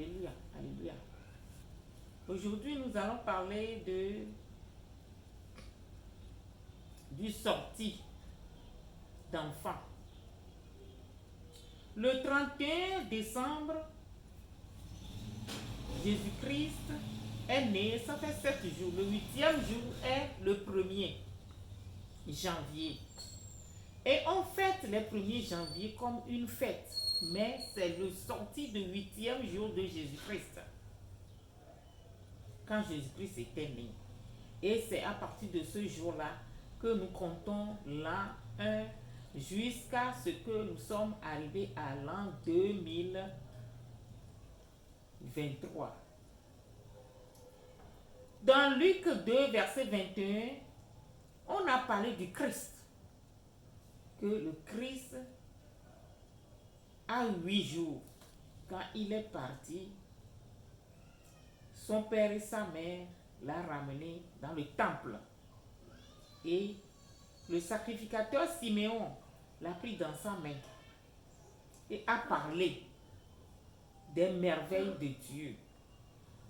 Alléluia, alléluia. Aujourd'hui, nous allons parler du sortie d'enfants. Le 31 décembre, Jésus-Christ est né, ça fait 7 jours. Le 8e jour est le 1er janvier. Et on fête le 1er janvier comme une fête, mais c'est le sortie du 8e jour de Jésus-Christ, quand Jésus-Christ était né. Et c'est à partir de ce jour-là que nous comptons l'an 1 jusqu'à ce que nous sommes arrivés à l'an 2023. Dans Luc 2, verset 21, on a parlé du Christ. Que le Christ, à 8 jours, quand il est parti, son père et sa mère l'ont ramené dans le temple. Et le sacrificateur Siméon l'a pris dans sa main et a parlé des merveilles de Dieu.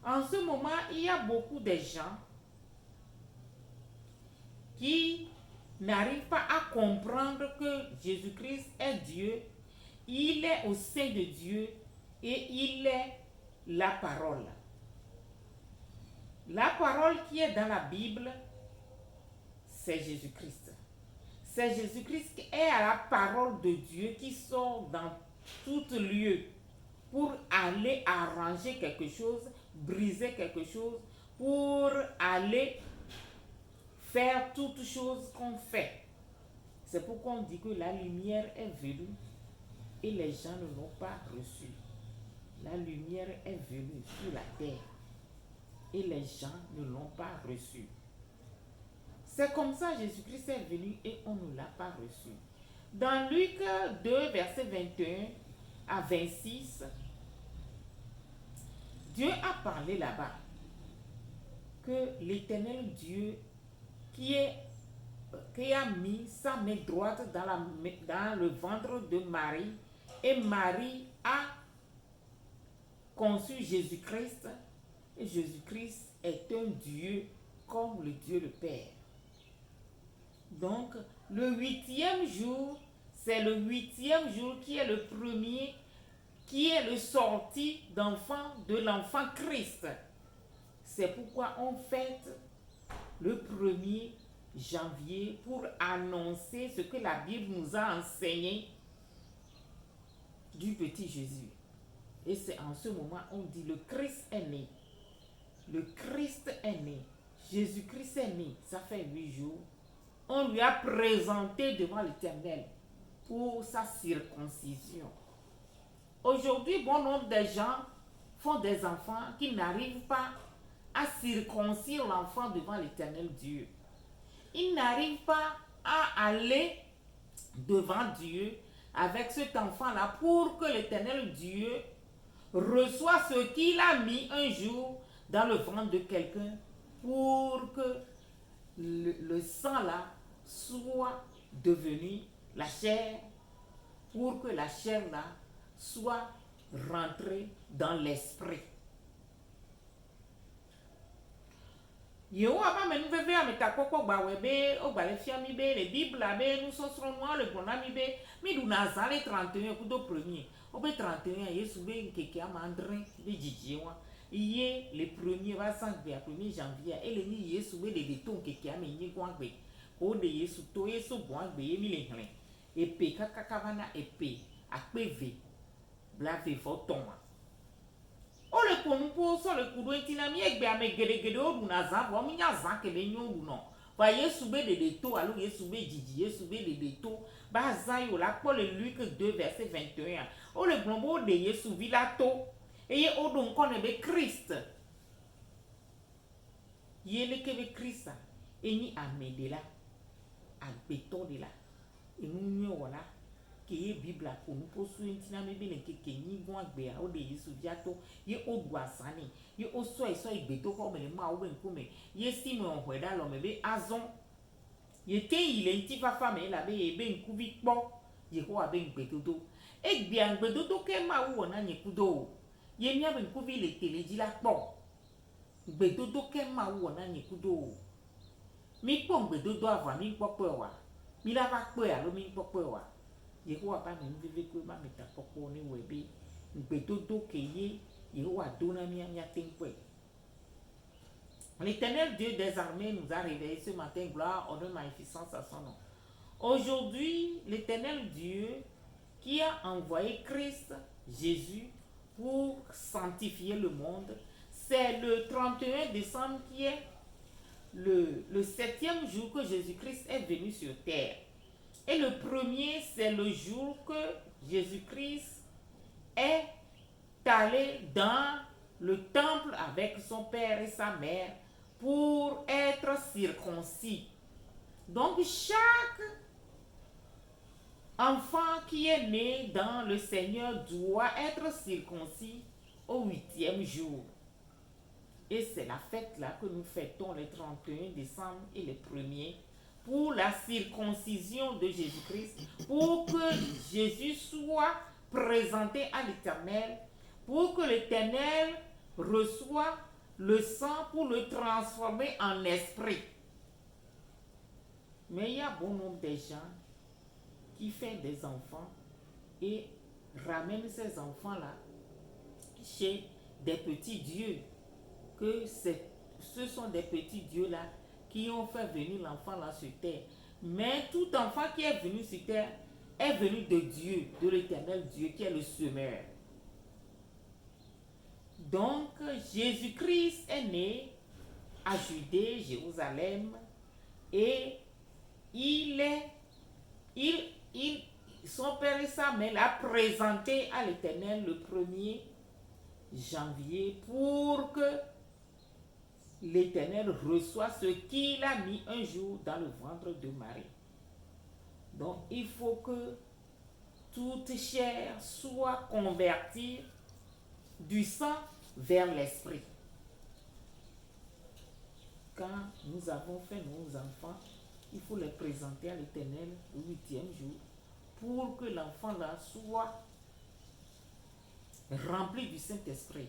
En ce moment, il y a beaucoup de gens qui n'arrivent pas à comprendre que Jésus-Christ est Dieu, il est au sein de Dieu et il est la parole. La parole qui est dans la Bible, c'est Jésus-Christ. C'est Jésus-Christ qui est à la parole de Dieu qui sort dans tout lieu pour aller arranger quelque chose, briser quelque chose, pour aller faire toutes choses qu'on fait. C'est pourquoi on dit que la lumière est venue et les gens ne l'ont pas reçue. La lumière est venue sur la terre et les gens ne l'ont pas reçue. C'est comme ça Jésus-Christ est venu et on ne l'a pas reçu. Dans Luc 2, verset 21 à 26, Dieu a parlé là-bas que l'Éternel Dieu qui a mis sa main droite dans le ventre de Marie, et Marie a conçu Jésus-Christ, et Jésus-Christ est un Dieu comme le Dieu le Père. Donc, le 8e jour, c'est le 8e jour qui est le premier, qui est le sorti d'enfant de l'enfant Christ. C'est pourquoi on fête le 1er janvier pour annoncer ce que la Bible nous a enseigné du petit Jésus. Et c'est en ce moment on dit le Christ est né. Le Christ est né. Jésus-Christ est né. Ça fait 8 jours. On lui a présenté devant l'Éternel pour sa circoncision. Aujourd'hui, bon nombre de gens font des enfants qui n'arrivent pas à circoncire l'enfant devant l'Éternel Dieu. Ils n'arrivent pas à aller devant Dieu avec cet enfant-là pour que l'Éternel Dieu reçoit ce qu'il a mis un jour dans le ventre de quelqu'un pour que le sang-là soit devenu la chair, pour que la chair-là soit rentrée dans l'esprit. Yehowa ba menu veve ameta koko gba webe o gba le fia mi be le bible be nous sosro noa le gbona mi be mi du na za le 31 kudo premier o be 31 Yesu be nkeke amandrin be jiji wa iye le premier va sangbe a 1er janvier et le ni Yesu be de ton nkeke amenyi gwa gbe o de Yesu to Yesu gwa gbe mi le hlen epe kakakavana epe akpeve blave fo ton o le konumpo so le kudo entina mi egbe ame gede o du na zan bo mi nya zan kele nyo du no va Yesu be de to alo Yesu be jiji Yesu be de to ba zan yo la po le Luc 2 verset 21 o le glombo de Yesu vi la to eye o do nko ne be Christ yele ke be Christ eni amede la agbeto de la enu nyo wala ke Bible ko nu po su entina me be le keke ni gon agbe a o de Yesu via to ye o du asani ye o so igbeto ko me ma o be nko me ye si me on hweda lo me be azon ye te ile nti fafa me la be ye be nku bi po ye ho abe ngbedodo egbe angbedodo ke ma wo na nyekudo Yemia ben kuvi le télé dit la bon. Gbedodo ke ma wona ni kudo. Mi pon gbedodo avant mi popo wa. Mi la va pe alo mi popo wa. Yehowa ba mi vive ku ba mi ta popo ni webe. Gbedodo ke ye Yehowa dona mi anya tenkwe. L'Éternel Dieu des armées nous a réveillés ce matin, gloire, honneur, magnificence à son nom. Aujourd'hui, l'Éternel Dieu qui a envoyé Christ, Jésus, pour sanctifier le monde, c'est le 31 décembre qui est le 7e jour que Jésus-Christ est venu sur terre. Et le premier, c'est le jour que Jésus-Christ est allé dans le temple avec son père et sa mère pour être circoncis. Donc chaque enfant qui est né dans le Seigneur doit être circoncis au 8e jour. Et c'est la fête là que nous fêtons le 31 décembre et le 1er pour la circoncision de Jésus-Christ, pour que Jésus soit présenté à l'Éternel, pour que l'Éternel reçoive le sang pour le transformer en esprit. Mais il y a bon nombre de gens qui font des enfants et ramènent ces enfants-là chez des petits dieux, que ce sont des petits dieux-là qui ont fait venir l'enfant-là sur terre. Mais tout enfant qui est venu sur terre est venu de Dieu, de l'Éternel Dieu qui est le semeur. Donc, Jésus-Christ est né à Judée, Jérusalem, et son père et sa mère l'a présenté à l'Éternel le 1er janvier pour que l'Éternel reçoive ce qu'il a mis un jour dans le ventre de Marie. Donc, il faut que toute chair soit convertie du sang vers l'esprit. Quand nous avons fait nos enfants, il faut les présenter à l'Éternel le 8e jour pour que l'enfant-là soit rempli du Saint-Esprit,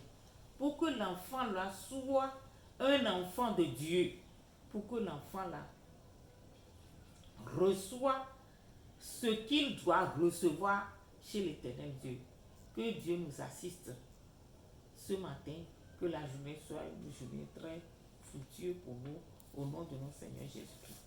pour que l'enfant-là soit un enfant de Dieu, pour que l'enfant-là reçoit ce qu'il doit recevoir chez l'Éternel Dieu. Que Dieu nous assiste ce matin, que la journée soit une journée très fructueuse pour nous, au nom de notre Seigneur Jésus-Christ.